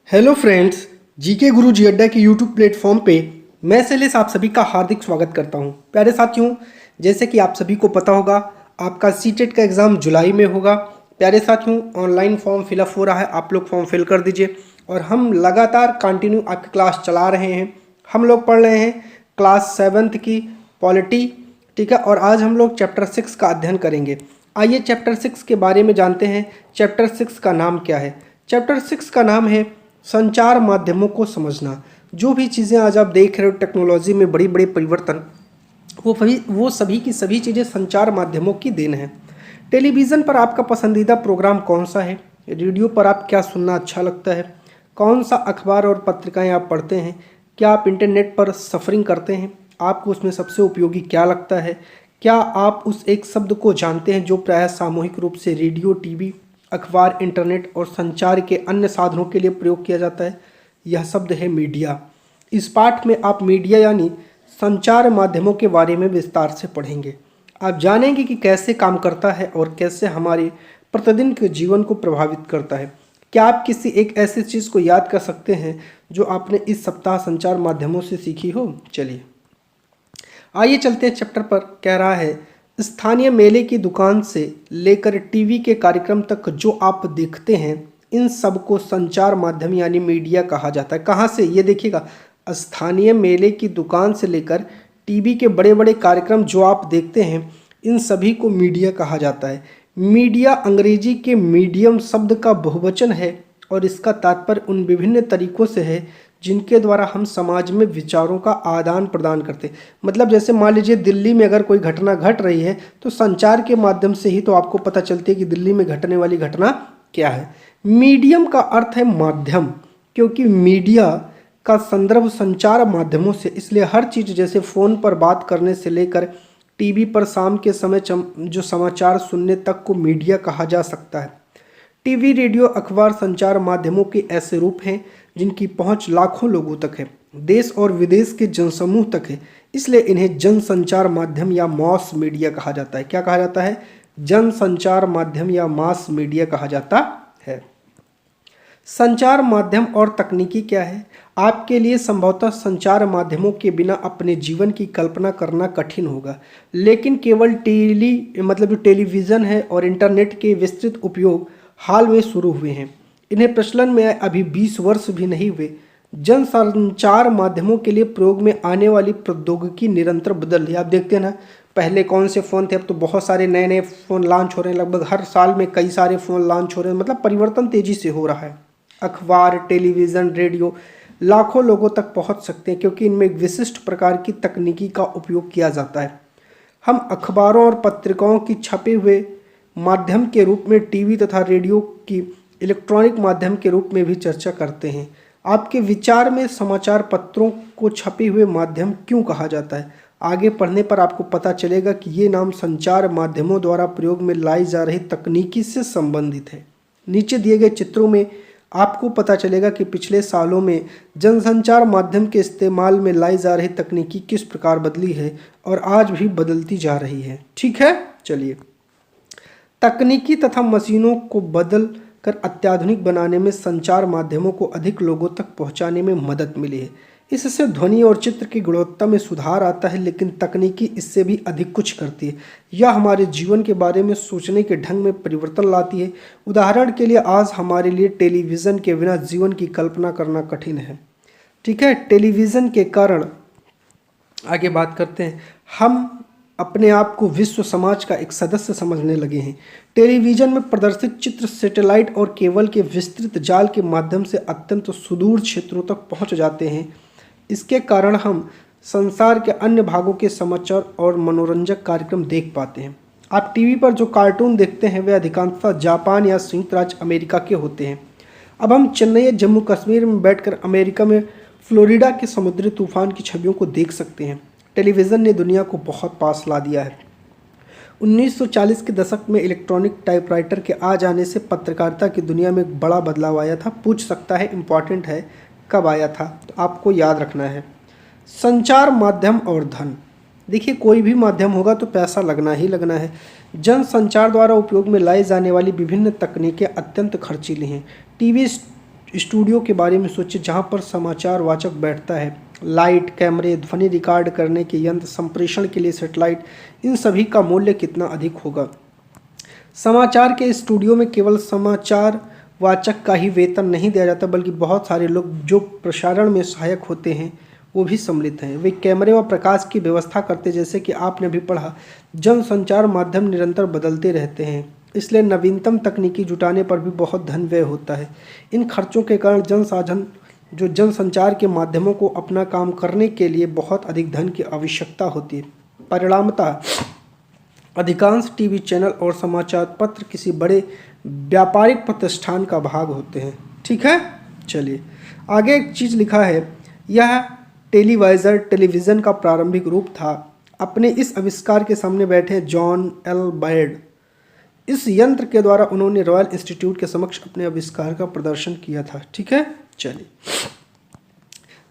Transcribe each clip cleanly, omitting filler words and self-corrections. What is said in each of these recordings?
Hello friends, GK गुरु जी अड्डा के YouTube platform पे मैं शैलेश आप सभी का हार्दिक स्वागत करता हूं। प्यारे साथियों, जैसे कि आप सभी को पता होगा, आपका सीटेट का एग्ज़ाम जुलाई में होगा। प्यारे साथियों, ऑनलाइन फॉर्म फिलअप हो रहा है, आप लोग फॉर्म फिल कर दीजिए। और हम लगातार कंटिन्यू आपकी क्लास चला रहे हैं। हम लोग पढ़ रहे हैं क्लास 7th की पॉलिटी, ठीक है। और आज हम लोग चैप्टर 6 का अध्ययन करेंगे। आइए चैप्टर 6 के बारे में जानते हैं। चैप्टर 6 का नाम क्या है? चैप्टर 6 का नाम है संचार माध्यमों को समझना। जो भी चीज़ें आज आप देख रहे हो टेक्नोलॉजी में बड़ी बड़ी परिवर्तन, वो सभी की सभी चीज़ें संचार माध्यमों की देन है। टेलीविज़न पर आपका पसंदीदा प्रोग्राम कौन सा है? रेडियो पर आप क्या सुनना अच्छा लगता है? कौन सा अखबार और पत्रिकाएं आप पढ़ते हैं? क्या आप इंटरनेट पर सफरिंग करते हैं? आपको उसमें सबसे उपयोगी क्या लगता है? क्या आप उस एक शब्द को जानते हैं जो प्रायः सामूहिक रूप से रेडियो, टीवी, अखबार, इंटरनेट और संचार के अन्य साधनों के लिए प्रयोग किया जाता है? यह शब्द है मीडिया। इस पाठ में आप मीडिया यानी संचार माध्यमों के बारे में विस्तार से पढ़ेंगे। आप जानेंगे कि कैसे काम करता है और कैसे हमारे प्रतिदिन के जीवन को प्रभावित करता है। क्या आप किसी एक ऐसी चीज़ को याद कर सकते हैं जो आपने इस सप्ताह संचार माध्यमों से सीखी हो? चलिए आइए चलते हैं चैप्टर पर। कह रहा है, स्थानीय मेले की दुकान से लेकर टीवी के कार्यक्रम तक जो आप देखते हैं, इन सब को संचार माध्यम यानी मीडिया कहा जाता है। कहाँ से? ये देखिएगा, स्थानीय मेले की दुकान से लेकर टीवी के बड़े बड़े कार्यक्रम जो आप देखते हैं, इन सभी को मीडिया कहा जाता है। मीडिया अंग्रेजी के मीडियम शब्द का बहुवचन है और इसका तात्पर्य उन विभिन्न तरीकों से है जिनके द्वारा हम समाज में विचारों का आदान प्रदान करते हैं। मतलब जैसे मान लीजिए दिल्ली में अगर कोई घटना घट रही है तो संचार के माध्यम से ही तो आपको पता चलती है कि दिल्ली में घटने वाली घटना क्या है। मीडियम का अर्थ है माध्यम, क्योंकि मीडिया का संदर्भ संचार माध्यमों से, इसलिए हर चीज़ जैसे फ़ोन पर बात करने से लेकर टीवी पर शाम के समय जो समाचार सुनने तक को मीडिया कहा जा सकता है। टीवी, रेडियो, अखबार संचार माध्यमों के ऐसे रूप हैं जिनकी पहुंच लाखों लोगों तक है, देश और विदेश के जनसमूह तक है। इसलिए इन्हें जन संचार माध्यम या मास मीडिया कहा जाता है। क्या कहा जाता है? जन संचार माध्यम या मास मीडिया कहा जाता है। संचार माध्यम और तकनीकी क्या है? आपके लिए संभवतः संचार माध्यमों के बिना अपने जीवन की कल्पना करना कठिन होगा, लेकिन केवल टेलीविज़न है और इंटरनेट के विस्तृत उपयोग हाल में शुरू हुए हैं। इन्हें प्रचलन में अभी 20 वर्ष भी नहीं हुए। जन संचार माध्यमों के लिए प्रयोग में आने वाली प्रौद्योगिकी निरंतर बदल रही है। आप देखते हैं ना, पहले कौन से फ़ोन थे, अब तो बहुत सारे नए नए फ़ोन लॉन्च हो रहे हैं। लगभग हर साल में कई सारे फ़ोन लॉन्च हो रहे हैं। मतलब परिवर्तन तेज़ी से हो रहा है। अखबार, टेलीविज़न, रेडियो लाखों लोगों तक पहुंच सकते हैं क्योंकि इनमें एक विशिष्ट प्रकार की तकनीकी का उपयोग किया जाता है। हम अखबारों और पत्रिकाओं की छपे हुए माध्यम के रूप में टीवी तथा रेडियो की इलेक्ट्रॉनिक माध्यम के रूप में भी चर्चा करते हैं। आपके विचार में समाचार पत्रों को छपे हुए माध्यम क्यों कहा जाता है? आगे पढ़ने पर आपको पता चलेगा कि ये नाम संचार माध्यमों द्वारा प्रयोग में लाई जा रही तकनीकी से संबंधित है। नीचे दिए गए चित्रों में आपको पता चलेगा कि पिछले सालों में जनसंचार माध्यम के इस्तेमाल में लाई जा रही तकनीकी किस प्रकार बदली है और आज भी बदलती जा रही है। ठीक है, चलिए। तकनीकी तथा मशीनों को बदल कर अत्याधुनिक बनाने में संचार माध्यमों को अधिक लोगों तक पहुंचाने में मदद मिली है। इससे ध्वनि और चित्र की गुणवत्ता में सुधार आता है, लेकिन तकनीकी इससे भी अधिक कुछ करती है। यह हमारे जीवन के बारे में सोचने के ढंग में परिवर्तन लाती है। उदाहरण के लिए आज हमारे लिए टेलीविज़न के बिना जीवन की कल्पना करना कठिन है। ठीक है, टेलीविज़न के कारण आगे बात करते हैं, हम अपने आप को विश्व समाज का एक सदस्य समझने लगे हैं। टेलीविज़न में प्रदर्शित चित्र सैटेलाइट और केबल के विस्तृत जाल के माध्यम से अत्यंत सुदूर क्षेत्रों तक पहुंच जाते हैं। इसके कारण हम संसार के अन्य भागों के समाचार और मनोरंजक कार्यक्रम देख पाते हैं। आप टीवी पर जो कार्टून देखते हैं वे अधिकांशतः जापान या संयुक्त राज्य अमेरिका के होते हैं। अब हम चेन्नई या जम्मू कश्मीर में बैठकर अमेरिका में फ्लोरिडा के समुद्री तूफान की छवियों को देख सकते हैं। टेलीविज़न ने दुनिया को बहुत पास ला दिया है। 1940 के दशक में इलेक्ट्रॉनिक टाइपराइटर के आ जाने से पत्रकारिता की दुनिया में एक बड़ा बदलाव आया था। पूछ सकता है, इम्पॉर्टेंट है, कब आया था? तो आपको याद रखना है। संचार माध्यम और धन। देखिए, कोई भी माध्यम होगा तो पैसा लगना ही लगना है। जन संचार द्वारा उपयोग में लाई जाने वाली विभिन्न तकनीकें अत्यंत खर्चीली हैं। टीवी स्टूडियो के बारे में सोचिए जहाँ पर समाचार वाचक बैठता है। लाइट, कैमरे, ध्वनि रिकॉर्ड करने के यंत्र, संप्रेषण के लिए सैटेलाइट, इन सभी का मूल्य कितना अधिक होगा। समाचार के स्टूडियो में केवल समाचार वाचक का ही वेतन नहीं दिया जाता, बल्कि बहुत सारे लोग जो प्रसारण में सहायक होते हैं वो भी सम्मिलित हैं। वे कैमरे व प्रकाश की व्यवस्था करते, जैसे कि आपने भी पढ़ा जनसंचार माध्यम निरंतर बदलते रहते हैं, इसलिए नवीनतम तकनीकी जुटाने पर भी बहुत धन व्यय होता है। इन खर्चों के कारण जनसंचार के माध्यमों को अपना काम करने के लिए बहुत अधिक धन की आवश्यकता होती है। परिणामतः अधिकांश टीवी चैनल और समाचार पत्र किसी बड़े व्यापारिक प्रतिष्ठान का भाग होते हैं। ठीक है, चलिए आगे एक चीज़ लिखा है, यह टेलीविज़न का प्रारंभिक रूप था। अपने इस आविष्कार के सामने बैठे जॉन एल बायड। इस यंत्र के द्वारा उन्होंने रॉयल इंस्टीट्यूट के समक्ष अपने आविष्कार का प्रदर्शन किया था। ठीक है, चलिए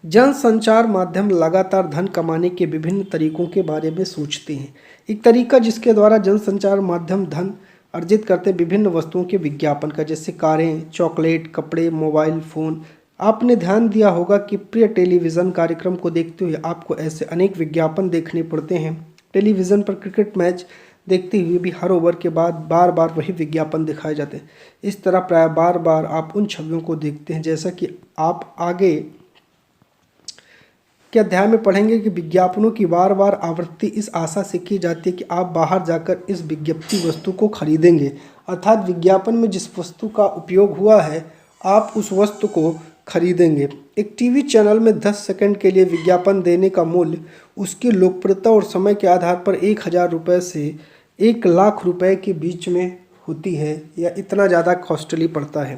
जनसंचार माध्यम लगातार धन कमाने के विभिन्न तरीकों के बारे में सोचते हैं। एक तरीका जिसके द्वारा जनसंचार माध्यम धन अर्जित करते विभिन्न वस्तुओं के विज्ञापन का, जैसे कारें, चॉकलेट, कपड़े, मोबाइल फ़ोन। आपने ध्यान दिया होगा कि प्रिय टेलीविज़न कार्यक्रम को देखते हुए आपको ऐसे अनेक विज्ञापन देखने पड़ते हैं। टेलीविज़न पर क्रिकेट मैच देखते हुए भी हर ओवर के बाद बार बार वही विज्ञापन दिखाए जाते हैं। इस तरह प्राय बार बार आप उन छवियों को देखते हैं। जैसा कि आप आगे के अध्याय में पढ़ेंगे कि विज्ञापनों की बार बार आवृत्ति इस आशा से की जाती है कि आप बाहर जाकर इस विज्ञप्ति वस्तु को खरीदेंगे, अर्थात विज्ञापन में जिस वस्तु का उपयोग हुआ है आप उस वस्तु को खरीदेंगे। एक टीवी चैनल में 10 सेकंड के लिए विज्ञापन देने का मूल्य उसकी लोकप्रियता और समय के आधार पर 1000 रुपये से 1 लाख रुपए के बीच में होती है, या इतना ज़्यादा कॉस्टली पड़ता है।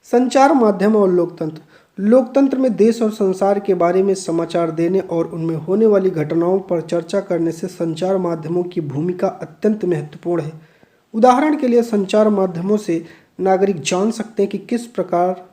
संचार माध्यम और लोकतंत्र। लोकतंत्र में देश और संसार के बारे में समाचार देने और उनमें होने वाली घटनाओं पर चर्चा करने से संचार माध्यमों की भूमिका अत्यंत महत्वपूर्ण है। उदाहरण के लिए संचार माध्यमों से नागरिक जान सकते हैं कि किस प्रकार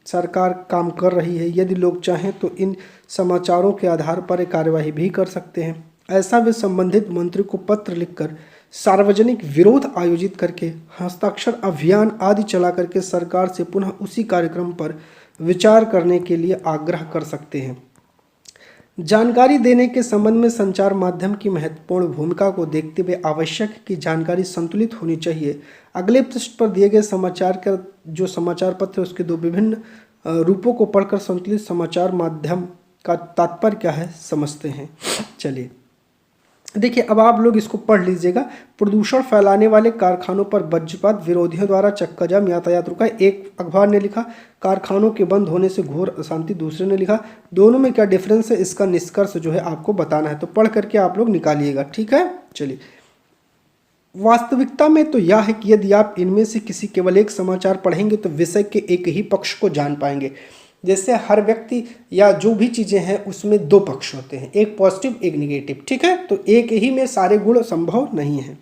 सरकार काम कर रही है। यदि लोग चाहें तो इन समाचारों के आधार पर एक कार्यवाही भी कर सकते हैं। ऐसा वे संबंधित मंत्री को पत्र लिखकर, सार्वजनिक विरोध आयोजित करके, हस्ताक्षर अभियान आदि चला करके सरकार से पुनः उसी कार्यक्रम पर विचार करने के लिए आग्रह कर सकते हैं। जानकारी देने के संबंध में संचार माध्यम की महत्वपूर्ण भूमिका को देखते हुए आवश्यक है कि जानकारी संतुलित होनी चाहिए। अगले पृष्ठ पर दिए गए समाचार का जो समाचार पत्र है उसके 2 विभिन्न रूपों को पढ़कर संतुलित समाचार माध्यम का तात्पर्य क्या है समझते हैं। चलिए देखिए, अब आप लोग इसको पढ़ लीजिएगा। प्रदूषण फैलाने वाले कारखानों पर वज्रपात, विरोधियों द्वारा चक्का जाम, यातायात रुका। एक अखबार ने लिखा कारखानों के बंद होने से घोर अशांति, दूसरे ने लिखा दोनों में क्या डिफरेंस है, इसका निष्कर्ष जो है आपको बताना है, तो पढ़ करके आप लोग निकालिएगा। ठीक है, चलिए वास्तविकता में तो यह है कि यदि आप इनमें से किसी केवल एक समाचार पढ़ेंगे तो विषय के एक ही पक्ष को जान पाएंगे। जैसे हर व्यक्ति या जो भी चीज़ें हैं उसमें 2 पक्ष होते हैं, एक पॉजिटिव एक निगेटिव। ठीक है, तो एक ही में सारे गुण संभव नहीं है।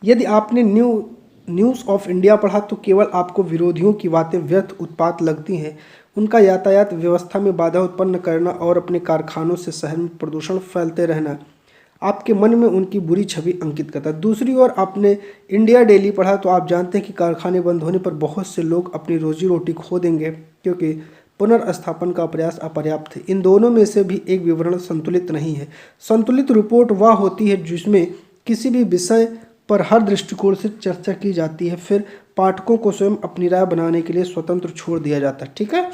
यदि आपने न्यूज़ ऑफ इंडिया पढ़ा तो केवल आपको विरोधियों की बातें व्यर्थ उत्पात लगती हैं। उनका यातायात व्यवस्था में बाधा उत्पन्न करना और अपने कारखानों से शहर में प्रदूषण फैलते रहना आपके मन में उनकी बुरी छवि अंकित करता है। दूसरी ओर आपने इंडिया डेली पढ़ा तो आप जानते हैं कि कारखाने बंद होने पर बहुत से लोग अपनी रोजी रोटी खो देंगे क्योंकि पुनर्स्थापन का प्रयास अपर्याप्त है। इन दोनों में से भी एक विवरण संतुलित नहीं है। संतुलित रिपोर्ट वह होती है जिसमें किसी भी विषय पर हर दृष्टिकोण से चर्चा की जाती है, फिर पाठकों को स्वयं अपनी राय बनाने के लिए स्वतंत्र छोड़ दिया जाता है। ठीक है,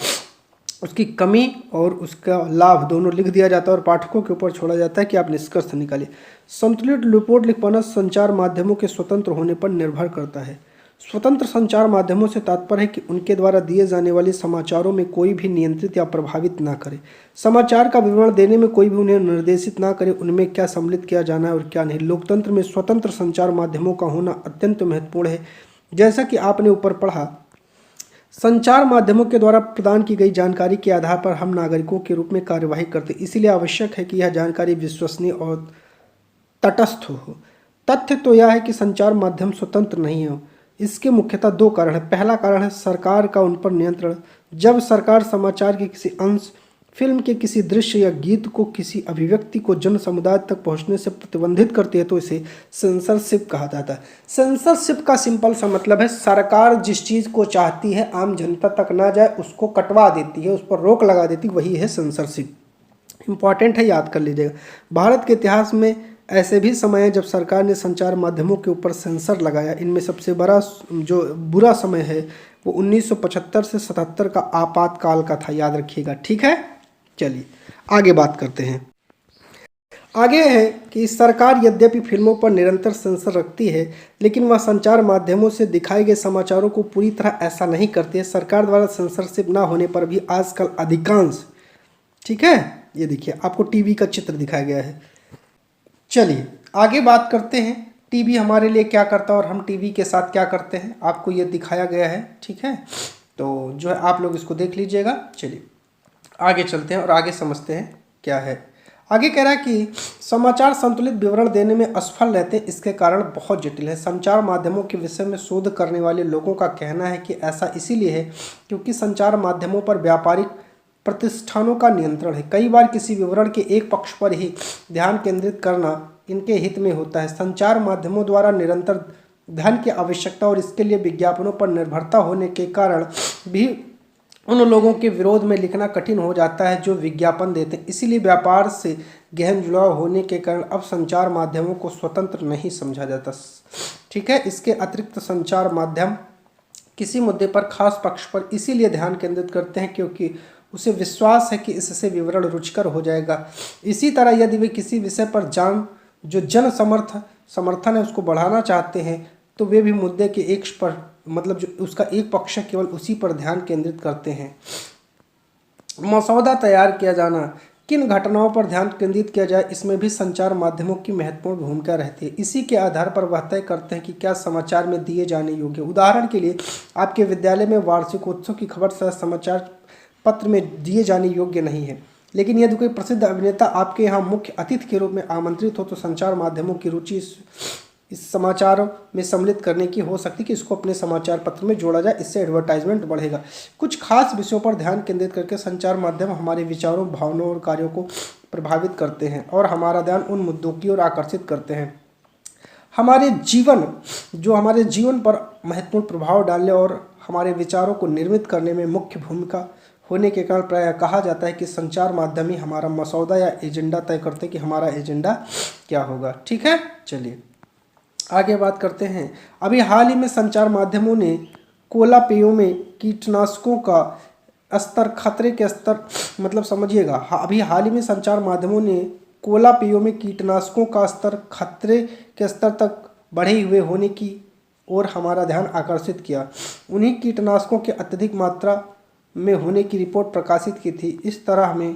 उसकी कमी और उसका लाभ दोनों लिख दिया जाता है और पाठकों के ऊपर छोड़ा जाता है कि आप निष्कर्ष निकालिए। संतुलित रिपोर्ट लिख पाना संचार माध्यमों के स्वतंत्र होने पर निर्भर करता है। स्वतंत्र संचार माध्यमों से तात्पर्य है कि उनके द्वारा दिए जाने वाले समाचारों में कोई भी नियंत्रित या प्रभावित ना करे। समाचार का विवरण देने में कोई भी उन्हें निर्देशित ना करे उनमें क्या सम्मिलित किया जाना है और क्या नहीं। लोकतंत्र में स्वतंत्र संचार माध्यमों का होना अत्यंत महत्वपूर्ण है। जैसा कि आपने ऊपर पढ़ा, संचार माध्यमों के द्वारा प्रदान की गई जानकारी के आधार पर हम नागरिकों के रूप में कार्यवाही करते, इसीलिए आवश्यक है कि यह जानकारी विश्वसनीय और तटस्थ हो। तथ्य तो यह है कि संचार माध्यम स्वतंत्र नहीं है। इसके मुख्यतः 2 कारण हैं। पहला कारण है सरकार का उन पर नियंत्रण। जब सरकार समाचार के किसी अंश, फिल्म के किसी दृश्य या गीत को किसी अभिव्यक्ति को जन समुदाय तक पहुंचने से प्रतिबंधित करती है तो इसे सेंसरशिप कहा जाता है। सेंसरशिप का सिंपल सा मतलब है सरकार जिस चीज़ को चाहती है आम जनता तक ना जाए उसको कटवा देती है, उस पर रोक लगा देती है, वही है सेंसरशिप। इंपॉर्टेंट है, याद कर लीजिएगा। भारत के इतिहास में ऐसे भी समय है जब सरकार ने संचार माध्यमों के ऊपर सेंसर लगाया। इनमें सबसे बड़ा जो बुरा समय है वो 1975 से 77 का आपातकाल का था, याद रखिएगा। ठीक है, चलिए आगे बात करते हैं। आगे है कि सरकार यद्यपि फिल्मों पर निरंतर सेंसर रखती है लेकिन वह संचार माध्यमों से दिखाए गए समाचारों को पूरी तरह ऐसा नहीं करती है। सरकार द्वारा सेंसरशिप ना होने पर भी आजकल अधिकांश, ठीक है, ये देखिए आपको टीवी का चित्र दिखाया गया है। चलिए आगे बात करते हैं टीवी हमारे लिए क्या करता है और हम टीवी के साथ क्या करते हैं, आपको ये दिखाया गया है। ठीक है, तो जो है आप लोग इसको देख लीजिएगा। चलिए आगे चलते हैं और आगे समझते हैं क्या है। आगे कह रहा है कि समाचार संतुलित विवरण देने में असफल रहते हैं, इसके कारण बहुत जटिल है। संचार माध्यमों के विषय में शोध करने वाले लोगों का कहना है कि ऐसा इसीलिए है क्योंकि संचार माध्यमों पर व्यापारिक प्रतिष्ठानों का नियंत्रण है। कई बार किसी विवरण के एक पक्ष पर ही ध्यान केंद्रित करना इनके हित में होता है। संचार माध्यमों द्वारा निरंतर धन की आवश्यकता और इसके लिए विज्ञापनों पर निर्भरता होने के कारण भी उन लोगों के विरोध में लिखना कठिन हो जाता है जो विज्ञापन देते हैं। इसीलिए व्यापार से गहन जुड़ाव होने के कारण अब संचार माध्यमों को स्वतंत्र नहीं समझा जाता। ठीक है, इसके अतिरिक्त संचार माध्यम किसी मुद्दे पर खास पक्ष पर इसीलिए ध्यान केंद्रित करते हैं क्योंकि उसे विश्वास है कि इससे विवरण रुचिकर हो जाएगा। इसी तरह यदि वे किसी विषय पर जन समर्थन है उसको बढ़ाना चाहते हैं तो वे भी मुद्दे के एक पर मतलब जो उसका एक पक्ष है केवल उसी पर ध्यान केंद्रित करते हैं। मसौदा तैयार किया जाना, किन घटनाओं पर ध्यान केंद्रित किया जाए, इसमें भी संचार माध्यमों की महत्वपूर्ण भूमिका रहती है। इसी के आधार पर वह तय करते हैं कि क्या समाचार में दिए जाने योग्य। उदाहरण के लिए आपके विद्यालय में वार्षिकोत्सव की खबर समाचार पत्र में दिए जाने योग्य नहीं है, लेकिन यदि कोई प्रसिद्ध अभिनेता आपके यहाँ मुख्य अतिथि के रूप में आमंत्रित हो तो संचार माध्यमों की रुचि इस समाचार में सम्मिलित करने की हो सकती है कि इसको अपने समाचार पत्र में जोड़ा जाए, इससे एडवर्टाइजमेंट बढ़ेगा। कुछ खास विषयों पर ध्यान केंद्रित करके संचार माध्यम हमारे विचारों, भावनाओं और कार्यों को प्रभावित करते हैं और हमारा ध्यान उन मुद्दों की ओर आकर्षित करते हैं। हमारे जीवन पर महत्वपूर्ण प्रभाव डालने और हमारे विचारों को निर्मित करने में मुख्य भूमिका होने के कारण प्रायः कहा जाता है कि संचार माध्यम ही हमारा मसौदा या एजेंडा तय करते हैं कि हमारा एजेंडा क्या होगा। ठीक है, चलिए आगे बात करते हैं। अभी हाल ही में संचार माध्यमों ने कोला पेयों में कीटनाशकों का स्तर खतरे के स्तर मतलब समझिएगा, अभी हाल ही में संचार माध्यमों ने कोला पेयों में कीटनाशकों का स्तर खतरे के स्तर तक बढ़े हुए होने की ओर हमारा ध्यान आकर्षित किया। उन्हीं कीटनाशकों के अत्यधिक मात्रा में होने की रिपोर्ट प्रकाशित की थी। इस तरह हमें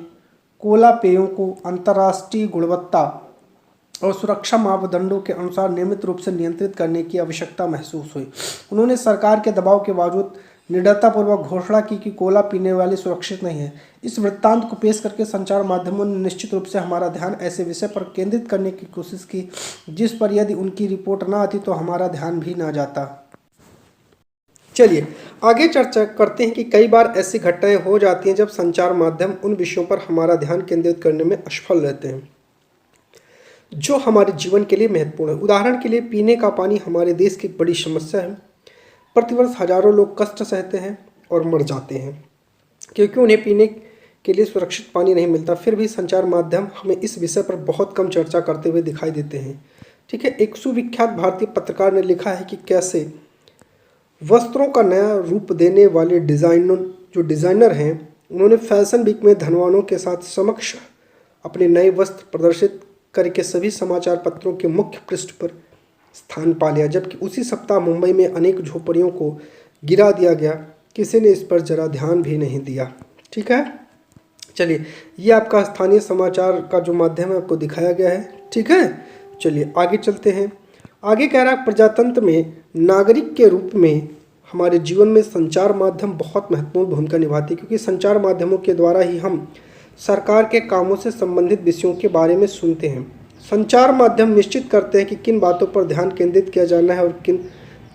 कोला पेयों को अंतर्राष्ट्रीय गुणवत्ता और सुरक्षा मापदंडों के अनुसार नियमित रूप से नियंत्रित करने की आवश्यकता महसूस हुई। उन्होंने सरकार के दबाव के बावजूद निडरतापूर्वक घोषणा की कि कोला पीने वाले सुरक्षित नहीं है। इस वृत्तांत को पेश करके संचार माध्यमों ने निश्चित रूप से हमारा ध्यान ऐसे विषय पर केंद्रित करने की कोशिश की जिस पर यदि उनकी रिपोर्ट ना आती तो हमारा ध्यान भी ना जाता। चलिए आगे चर्चा करते हैं कि कई बार ऐसी घटनाएं हो जाती हैं जब संचार माध्यम उन विषयों पर हमारा ध्यान केंद्रित करने में असफल रहते हैं जो हमारे जीवन के लिए महत्वपूर्ण है। उदाहरण के लिए पीने का पानी हमारे देश की एक बड़ी समस्या है। प्रतिवर्ष हजारों लोग कष्ट सहते हैं और मर जाते हैं क्योंकि उन्हें पीने के लिए सुरक्षित पानी नहीं मिलता। फिर भी संचार माध्यम हमें इस विषय पर बहुत कम चर्चा करते हुए दिखाई देते हैं। ठीक है, एक सुविख्यात भारतीय पत्रकार ने लिखा है कि कैसे वस्त्रों का नया रूप देने वाले डिज़ाइनर हैं, उन्होंने फैशन वीक में धनवानों के साथ समक्ष अपने नए वस्त्र प्रदर्शित करके सभी समाचार पत्रों के मुख्य पृष्ठ पर स्थान पा लिया, जबकि उसी सप्ताह मुंबई में अनेक झोपड़ियों को गिरा दिया गया। किसी ने इस पर जरा ध्यान भी नहीं दिया। ठीक है, चलिए ये आपका स्थानीय समाचार का जो माध्यम है आपको दिखाया गया है। ठीक है, चलिए आगे चलते हैं। आगे कह रहा है प्रजातंत्र में नागरिक के रूप में हमारे जीवन में संचार माध्यम बहुत महत्वपूर्ण भूमिका निभाती है क्योंकि संचार माध्यमों के द्वारा ही हम सरकार के कामों से संबंधित विषयों के बारे में सुनते हैं। संचार माध्यम निश्चित करते हैं कि किन बातों पर ध्यान केंद्रित किया जाना है और किन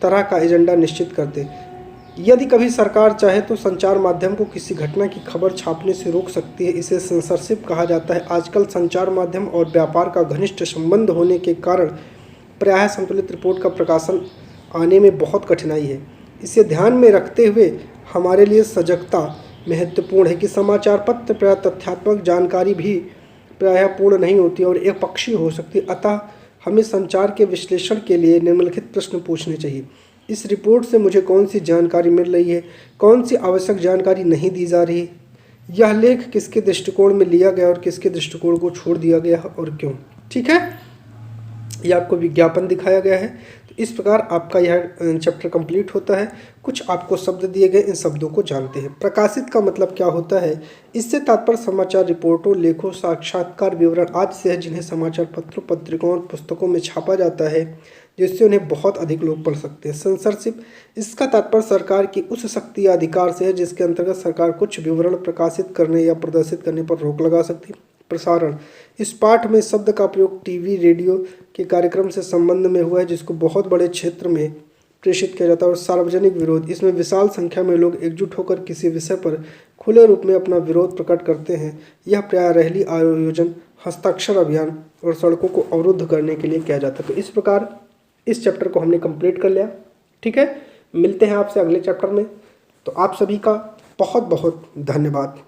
तरह का एजेंडा निश्चित करते हैं। यदि कभी सरकार चाहे तो संचार माध्यम को किसी घटना की खबर छापने से रोक सकती है। इसे सेंसरशिप कहा जाता है। आजकल संचार माध्यम और व्यापार का घनिष्ठ संबंध होने के कारण प्रायः संतुलित रिपोर्ट का प्रकाशन आने में बहुत कठिनाई है। इसे ध्यान में रखते हुए हमारे लिए सजगता महत्वपूर्ण है कि समाचार पत्र प्रायः तथ्यात्मक जानकारी भी प्रायः पूर्ण नहीं होती और एक पक्षीय हो सकती है। अतः हमें संचार के विश्लेषण के लिए निम्नलिखित प्रश्न पूछने चाहिए। इस रिपोर्ट से मुझे कौन सी जानकारी मिल रही है, कौन सी आवश्यक जानकारी नहीं दी जा रही, यह लेख किसके दृष्टिकोण में लिया गया और किसके दृष्टिकोण को छोड़ दिया गया और क्यों। ठीक है, यह आपको विज्ञापन दिखाया गया है। तो इस प्रकार आपका यह चैप्टर कंप्लीट होता है। कुछ आपको शब्द दिए गए, इन शब्दों को जानते हैं। प्रकाशित का मतलब क्या होता है? इससे तात्पर्य समाचार रिपोर्टों, लेखों, साक्षात्कार, विवरण आदि से है जिन्हें समाचार पत्रों, पत्रिकाओं और पुस्तकों में छापा जाता है, जिससे उन्हें बहुत अधिक लोग पढ़ सकते हैं। सेंसरशिप, इसका तात्पर्य सरकार की उस शक्ति या अधिकार से है जिसके अंतर्गत सरकार कुछ विवरण प्रकाशित करने या प्रदर्शित करने पर रोक लगा सकती है। प्रसारण, इस पाठ में शब्द का प्रयोग टीवी, रेडियो के कार्यक्रम से संबंध में हुआ है जिसको बहुत बड़े क्षेत्र में प्रेषित किया जाता है। और सार्वजनिक विरोध, इसमें विशाल संख्या में लोग एकजुट होकर किसी विषय पर खुले रूप में अपना विरोध प्रकट करते हैं। यह प्रायः रैली आयोजन, हस्ताक्षर अभियान और सड़कों को अवरुद्ध करने के लिए किया जाता है। तो इस प्रकार इस चैप्टर को हमने कंप्लीट कर लिया। ठीक है, मिलते हैं आपसे अगले चैप्टर में। तो आप सभी का बहुत बहुत धन्यवाद।